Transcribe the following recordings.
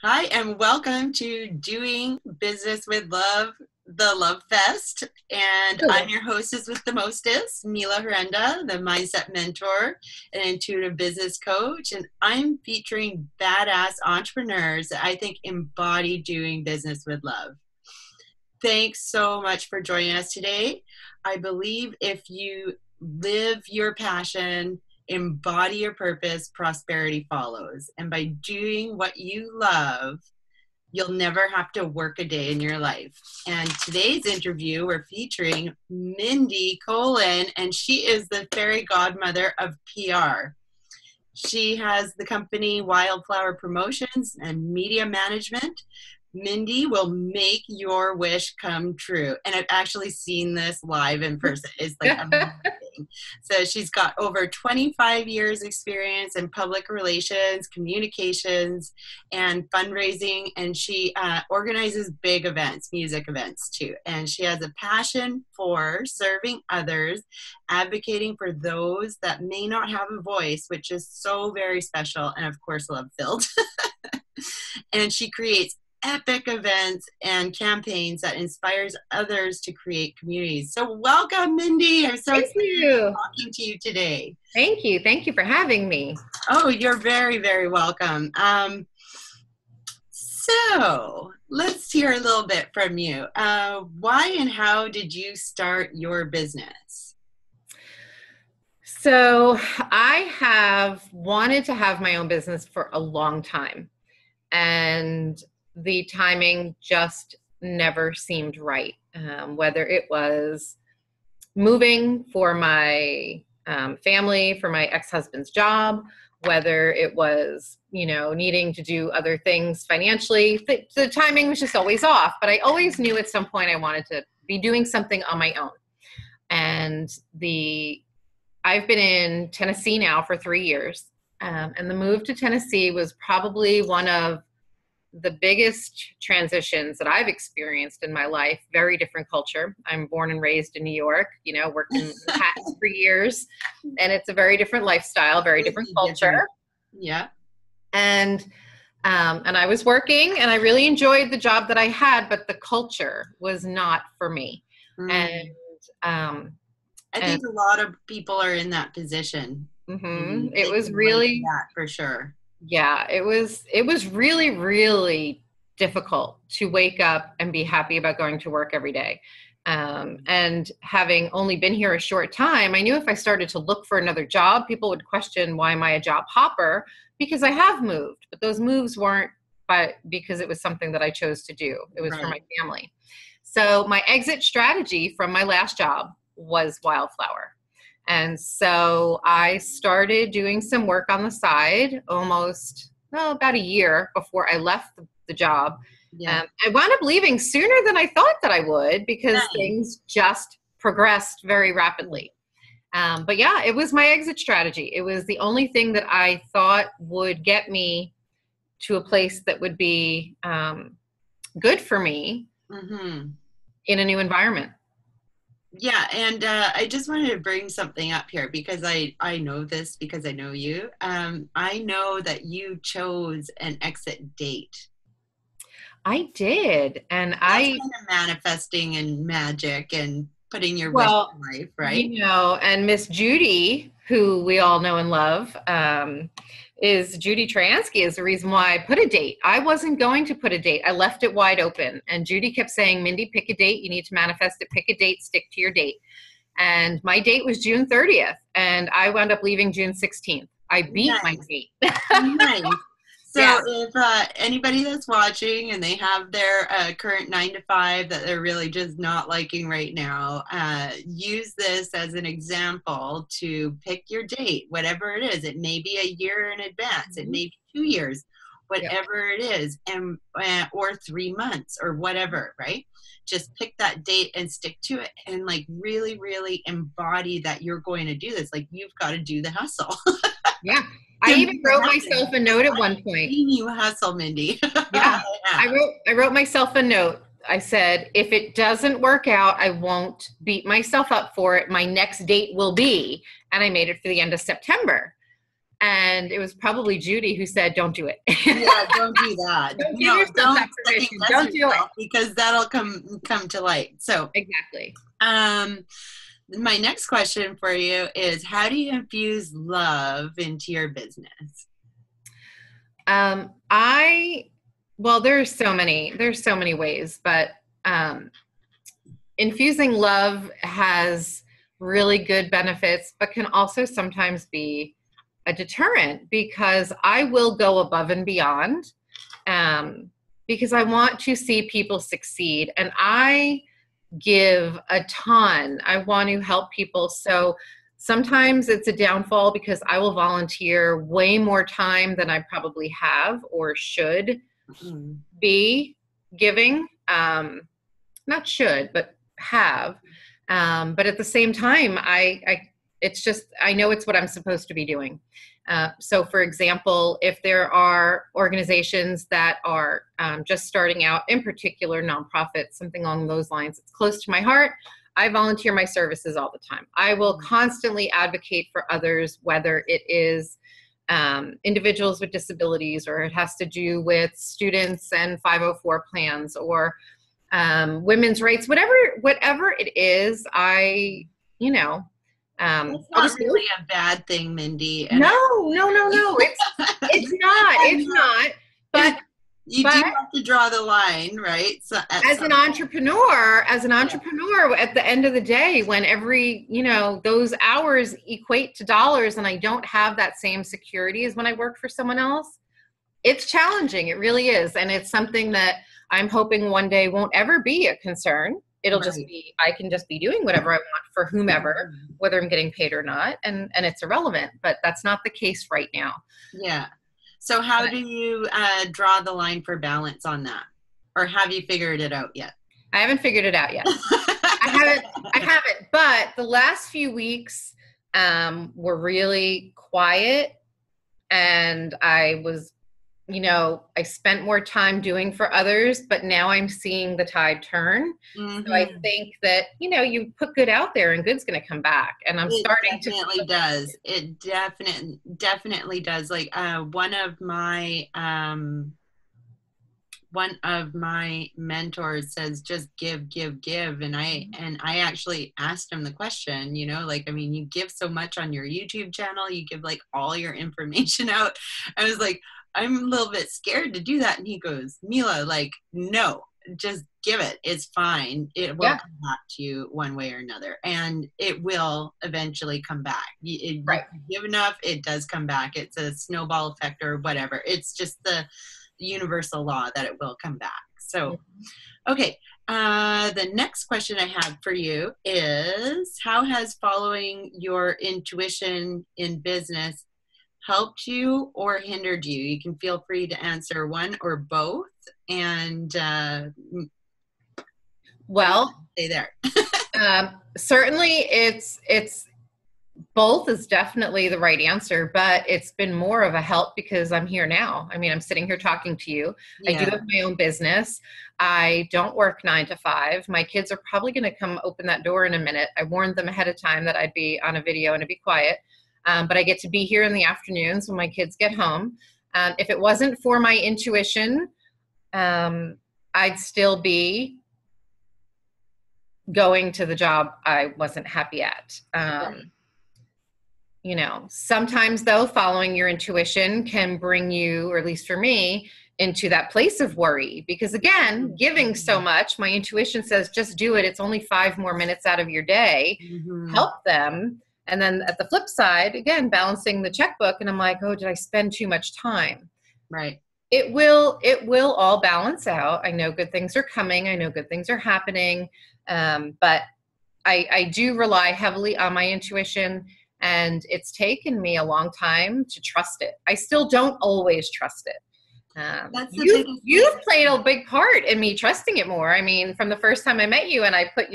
Hi, and welcome to Doing Business with Love, the Love Fest. And I'm your hostess with the mostest, Mila Herenda, the mindset mentor and intuitive business coach. And I'm featuring badass entrepreneurs that I think embody doing business with love. Thanks so much for joining us today. I believe if you live your passion, embody your purpose, prosperity follows. And by doing what you love, you'll never have to work a day in your life. And today's interview, we're featuring Mindy, Kolin, and she is the fairy godmother of PR. She has the company Wildflower Promotions and Media Management. Mindy will make your wish come true. And I've actually seen this live in person. It's like amazing. So she's got over 25 years experience in public relations, communications, and fundraising. And she organizes big events, music events too. And she has a passion for serving others, advocating for those that may not have a voice, which is so very special and of course love-filled. And she creates epic events and campaigns that inspires others to create communities. So welcome, Mindy. I'm so excited to be talking to you today. Thank you. Thank you for having me. Oh, you're very, very welcome. So let's hear a little bit from you. Why and how did you start your business? So I have wanted to have my own business for a long time, and the timing just never seemed right. Whether it was moving for my family, for my ex-husband's job, whether it was, needing to do other things financially, the timing was just always off. But I always knew at some point I wanted to be doing something on my own. And I've been in Tennessee now for 3 years. And the move to Tennessee was probably one of the biggest transitions that I've experienced in my life. Very different culture. I'm born and raised in New York, worked in Manhattan for years, and it's a very different lifestyle, very different culture. Yeah. And I was working and I really enjoyed the job that I had, but the culture was not for me. And I think a lot of people are in that position. Mm-hmm. It was really that for sure. Yeah, it was really, really difficult to wake up and be happy about going to work every day. And having only been here a short time, I knew if I started to look for another job, people would question, why am I a job hopper? Because I have moved, but those moves weren't because it was something that I chose to do. It was for my family. So my exit strategy from my last job was Wildflower. And so I started doing some work on the side about a year before I left the job. Yeah. I wound up leaving sooner than I thought that I would because things just progressed very rapidly. But yeah, it was my exit strategy. It was the only thing that I thought would get me to a place that would be good for me in a new environment. Yeah, and I just wanted to bring something up here because I know this because I know you. I know that you chose an exit date. I did, and that's kind of manifesting and magic and putting your wish in life, right? And Miss Judy, who we all know and love, is Judy Transky is the reason why I put a date. I wasn't going to put a date. I left it wide open. And Judy kept saying, Mindy, pick a date. You need to manifest it. Pick a date. Stick to your date. And my date was June 30th. And I wound up leaving June 16th. I beat my date. Nice. So if anybody that's watching and they have their current 9-to-5 that they're really just not liking right now, use this as an example to pick your date, whatever it is. It may be a year in advance. It may be 2 years, whatever it is, and or 3 months or whatever, right? Just pick that date and stick to it and like really, really embody that you're going to do this. Like you've got to do the hustle. Yeah. I even wrote myself a note at one point. You hustle, Mindy. Yeah. I wrote myself a note. I said, if it doesn't work out, I won't beat myself up for it. My next date will be, and I made it for the end of September. And And it was probably Judy who said, don't do it. Yeah, don't do that. Don't give yourself that permission. Don't do it. Because that'll come to light. So exactly. My next question for you is, how do you infuse love into your business? There's so many ways, but infusing love has really good benefits, but can also sometimes be a deterrent, because I will go above and beyond because I want to see people succeed, and I give a ton. I want to help people. So sometimes it's a downfall because I will volunteer way more time than I probably have or should be giving. Not should, but have. But at the same time, I know it's what I'm supposed to be doing. So for example, if there are organizations that are just starting out, in particular nonprofits, something along those lines, it's close to my heart, I volunteer my services all the time. I will constantly advocate for others, whether it is individuals with disabilities, or it has to do with students and 504 plans, or women's rights, whatever it is. It's not really a bad thing, Mindy. No. It's not. But you do have to draw the line, right? So as an entrepreneur, at the end of the day, when those hours equate to dollars, and I don't have that same security as when I work for someone else, it's challenging. It really is. And it's something that I'm hoping one day won't ever be a concern. It'll just be, I can just be doing whatever I want for whomever, whether I'm getting paid or not. And it's irrelevant, but that's not the case right now. Yeah. So how do you draw the line for balance on that? Or have you figured it out yet? I haven't figured it out yet. I haven't, but the last few weeks were really quiet, and I was, I spent more time doing for others, but now I'm seeing the tide turn. Mm-hmm. So I think that, you put good out there and good's going to come back. And it definitely does. It definitely does. Like one of my mentors says, just give. And I actually asked him the question, you give so much on your YouTube channel, you give like all your information out. I was like, I'm a little bit scared to do that. And he goes, Mila, no, just give it. It's fine. It will come back to you one way or another. And it will eventually come back. You give enough, it does come back. It's a snowball effect or whatever. It's just the universal law that it will come back. So, okay. The next question I have for you is, how has following your intuition in business helped you or hindered you? You can feel free to answer one or both. And stay there. Certainly it's both is definitely the right answer, but it's been more of a help because I'm here now. I mean, I'm sitting here talking to you. Yeah. I do have my own business. I don't work 9 to 5. My kids are probably going to come open that door in a minute. I warned them ahead of time that I'd be on a video and to be quiet. But I get to be here in the afternoons when my kids get home. If it wasn't for my intuition, I'd still be going to the job I wasn't happy at. Sometimes though, following your intuition can bring you, or at least for me, into that place of worry. Because again, giving so much, my intuition says, just do it. It's only 5 more minutes out of your day. Mm-hmm. Help them. And then at the flip side, again, balancing the checkbook, and I'm like, oh, did I spend too much time? Right. It will all balance out. I know good things are coming. I know good things are happening. But I do rely heavily on my intuition, and it's taken me a long time to trust it. I still don't always trust it. You've played a big part in me trusting it more. I mean, from the first time I met you and I put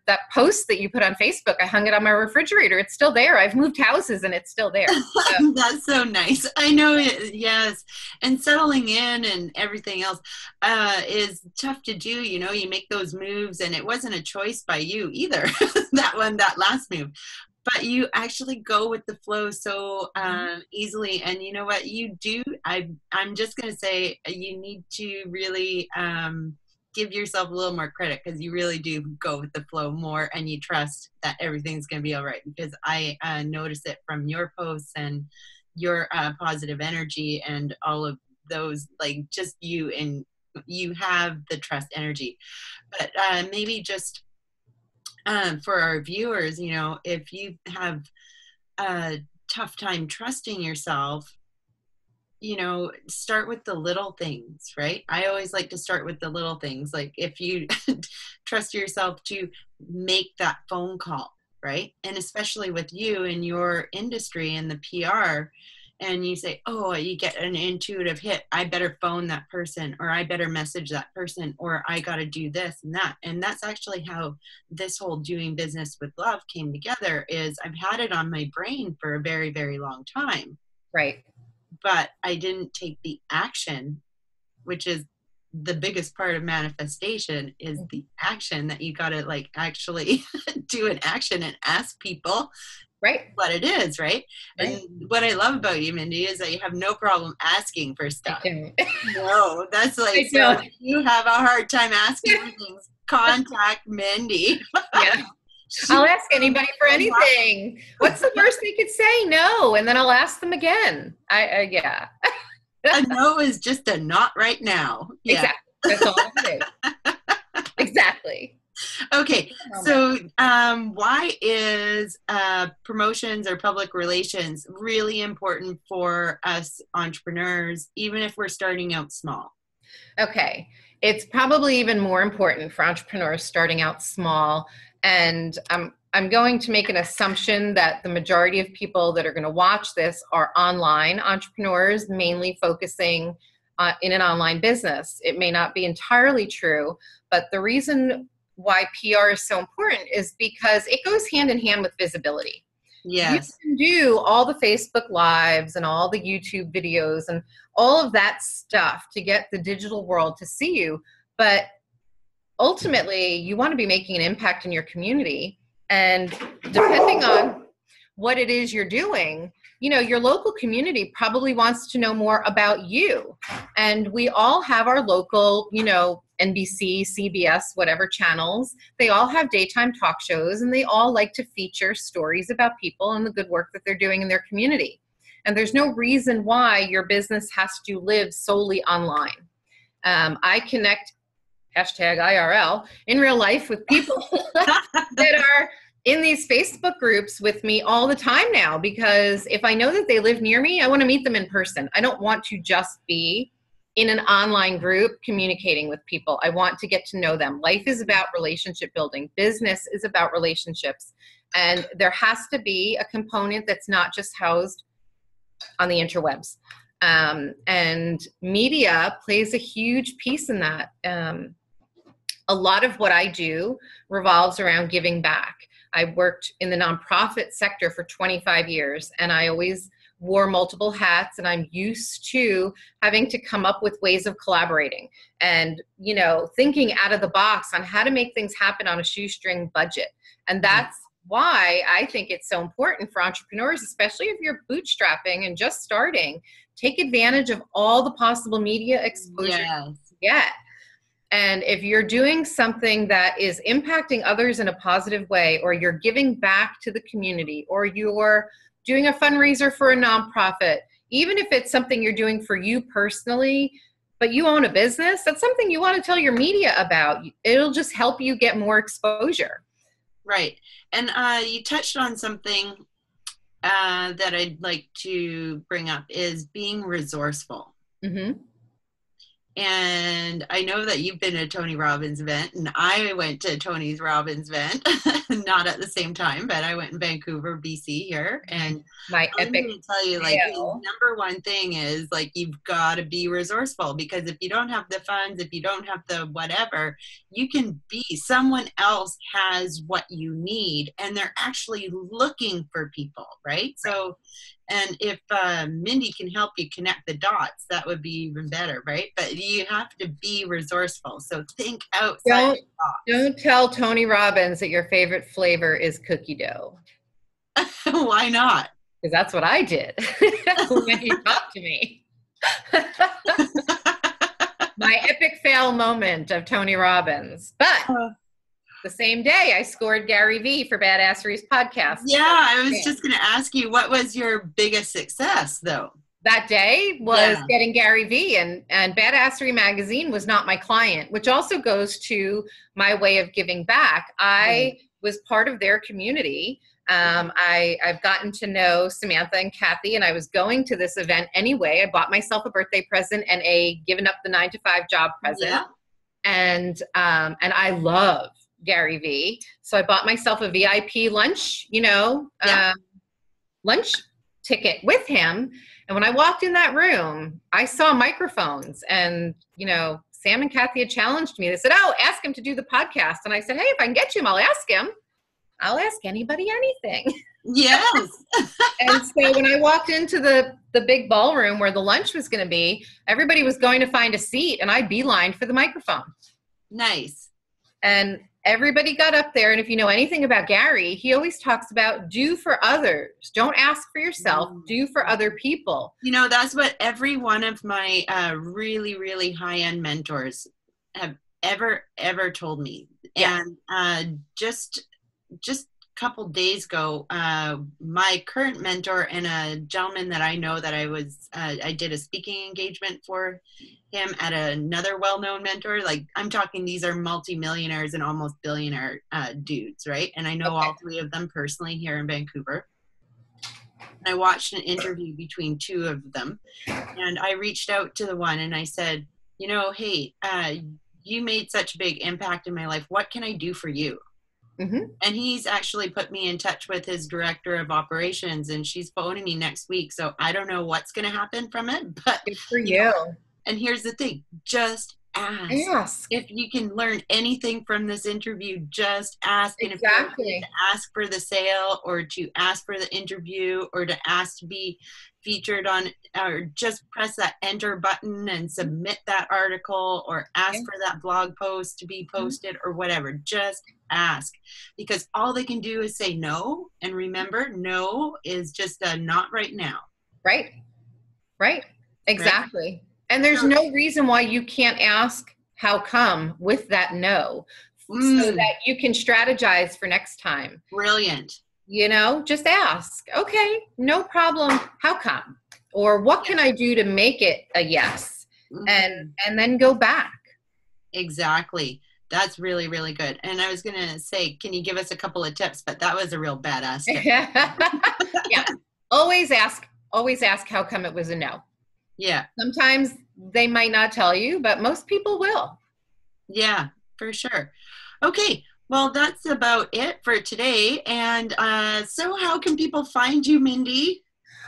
that post that you put on Facebook, I hung it on my refrigerator. It's still there. I've moved houses and it's still there. So. That's so nice. I know it. Yes. And settling in and everything else is tough to do. You make those moves, and it wasn't a choice by you either. that last move. but you actually go with the flow so easily. And you know what you do? I'm just going to say you need to really give yourself a little more credit, because you really do go with the flow more, and you trust that everything's going to be all right. Because I notice it from your posts and your positive energy and all of those, like just you, and you have the trust energy. But maybe just for our viewers, you know, if you have a tough time trusting yourself, you know, start with the little things, right? I always like to start with the little things. Like if you trust yourself to make that phone call, right? And especially with you in your industry and the PR, and you say, oh, you get an intuitive hit, I better phone that person, or I better message that person, or I got to do this and that. And that's actually how this whole doing business with love came together. Is I've had it on my brain for a very, very long time. Right. But I didn't take the action, which is the biggest part of manifestation, is the action that you got to like actually do an action and ask people right what it is, right? And what I love about you, Mindy, is that you have no problem asking for stuff. No, that's like, so if you have a hard time asking for things, contact Mindy. Yeah. I'll ask anybody for anything. What's the worst they could say? No. And then I'll ask them again. Yeah. A no is just a not right now. Yeah. Exactly. That's all it is. Exactly. Okay. So why is promotions or public relations really important for us entrepreneurs, even if we're starting out small? Okay. It's probably even more important for entrepreneurs starting out small. And I'm going to make an assumption that the majority of people that are going to watch this are online entrepreneurs, mainly focusing in an online business. It may not be entirely true, but the reason why PR is so important is because it goes hand in hand with visibility. Yes. You can do all the Facebook Lives and all the YouTube videos and all of that stuff to get the digital world to see you, but ultimately, you want to be making an impact in your community. And depending on what it is you're doing, you know, your local community probably wants to know more about you. And we all have our local, you know, NBC, CBS, whatever channels. They all have daytime talk shows, and they all like to feature stories about people and the good work that they're doing in their community. And there's no reason why your business has to live solely online. I connect #IRL in real life with people that are in these Facebook groups with me all the time now, because if I know that they live near me, I want to meet them in person. I don't want to just be in an online group communicating with people. I want to get to know them. Life is about relationship building. Business is about relationships. And there has to be a component that's not just housed on the interwebs. And media plays a huge piece in that. A lot of what I do revolves around giving back. I worked in the nonprofit sector for 25 years, and I always wore multiple hats, and I'm used to having to come up with ways of collaborating and, you know, thinking out of the box on how to make things happen on a shoestring budget. And that's why I think it's so important for entrepreneurs, especially if you're bootstrapping and just starting, take advantage of all the possible media exposure you get. And if you're doing something that is impacting others in a positive way, or you're giving back to the community, or you're doing a fundraiser for a nonprofit, even if it's something you're doing for you personally, but you own a business, that's something you want to tell your media about. It'll just help you get more exposure. Right. And you touched on something that I'd like to bring up, is being resourceful. Mm-hmm. And I know that you've been at a Tony Robbins event, and I went to Tony Robbins event, not at the same time, but I went in Vancouver, BC here. And my I'm epic going to tell you, like, the number one thing is, like, you've got to be resourceful, because if you don't have the funds, if you don't have the whatever, you can be, someone else has what you need, and they're actually looking for people, right? So, and if Mindy can help you connect the dots, that would be even better, right? But you have to be resourceful. So think outside the box. Don't tell Tony Robbins that your favorite flavor is cookie dough. Why not? Because that's what I did when you talked to me. My epic fail moment of Tony Robbins. But the same day, I scored Gary Vee for Badassery's podcast. Yeah, I was just going to ask you, what was your biggest success, though? That day was getting Gary Vee, and Badassery magazine was not my client, which also goes to my way of giving back. I was part of their community. I've gotten to know Samantha and Kathy, and I was going to this event anyway. I bought myself a birthday present and a given up the 9-to-5 job present. Yeah. And I love Gary Vee. So I bought myself a VIP lunch, lunch ticket with him. And when I walked in that room, I saw microphones, and, Sam and Kathy had challenged me. They said, "Oh, ask him to do the podcast." And I said, "Hey, if I can get you him, I'll ask him. I'll ask anybody anything." Yes. And so when I walked into the big ballroom where the lunch was going to be, everybody was going to find a seat, and I beelined for the microphone. Nice. And everybody got up there. And if you know anything about Gary, he always talks about do for others. Don't ask for yourself. Do for other people. That's what every one of my really, really high-end mentors have ever told me. Yeah. And just a couple days ago, my current mentor and a gentleman that I know that I did a speaking engagement for him at another well-known mentor. Like, I'm talking, these are multimillionaires and almost billionaire dudes, right? And I know all three of them personally here in Vancouver. I watched an interview between two of them, and I reached out to the one and I said, hey, you made such a big impact in my life. What can I do for you? Mm-hmm. And he's actually put me in touch with his director of operations, and she's phoning me next week. So I don't know what's going to happen from it, but good for you. And here's the thing, just ask. If you can learn anything from this interview, just ask. And if you need to ask for the sale, or to ask for the interview, or to ask to be featured on, or just press that enter button and submit that article, or ask for that blog post to be posted, or whatever, just ask. Because all they can do is say no. And remember, no is just a not right now. Right. Exactly. Right? And there's no reason why you can't ask how come with that no, so that you can strategize for next time. Brilliant. Just ask. Okay, no problem. How come? Or what can I do to make it a yes? And then go back. Exactly. That's really, really good. And I was going to say, can you give us a couple of tips? But that was a real badass tip. Yeah. Always ask how come it was a no. Yeah. Sometimes they might not tell you, but most people will. Yeah, for sure. Okay. Well, that's about it for today. And so how can people find you, Mindy?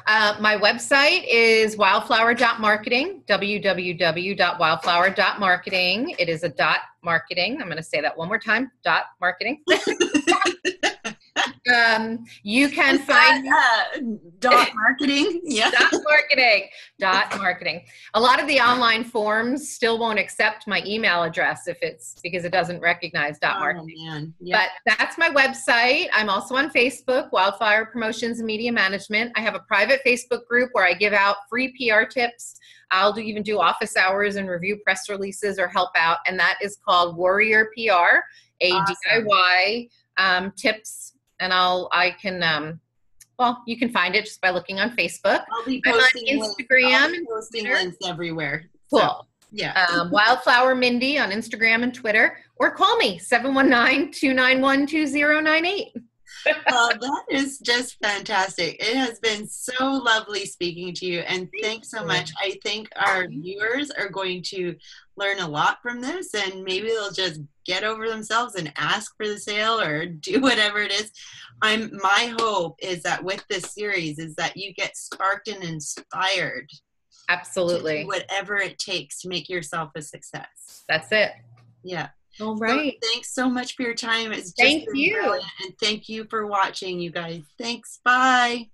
My website is wildflower.marketing, www.wildflower.marketing. It is a .marketing. I'm going to say that one more time, .marketing. You can find .marketing. Yeah. .marketing. A lot of the online forms still won't accept my email address because it doesn't recognize .marketing. Oh, man. Yeah. But that's my website. I'm also on Facebook, Wildflower Promotions and Media Management. I have a private Facebook group where I give out free PR tips. I'll even do office hours and review press releases or help out. And that is called Warrior PR, awesome. DIY tips. And you can find it just by looking on Facebook. I'll be posting Instagram and links everywhere. Cool. So, yeah. Wildflower Mindy on Instagram and Twitter, or call me 719-291-2098. That is just fantastic. It has been so lovely speaking to you, and thanks so much. I think our viewers are going to learn a lot from this, and maybe they'll just get over themselves and ask for the sale or do whatever it is. My hope is that with this series is that you get sparked and inspired. Absolutely. To do whatever it takes to make yourself a success. That's it. Yeah. All right. So thanks so much for your time. It's just thank you. Brilliant. And thank you for watching, you guys. Thanks. Bye.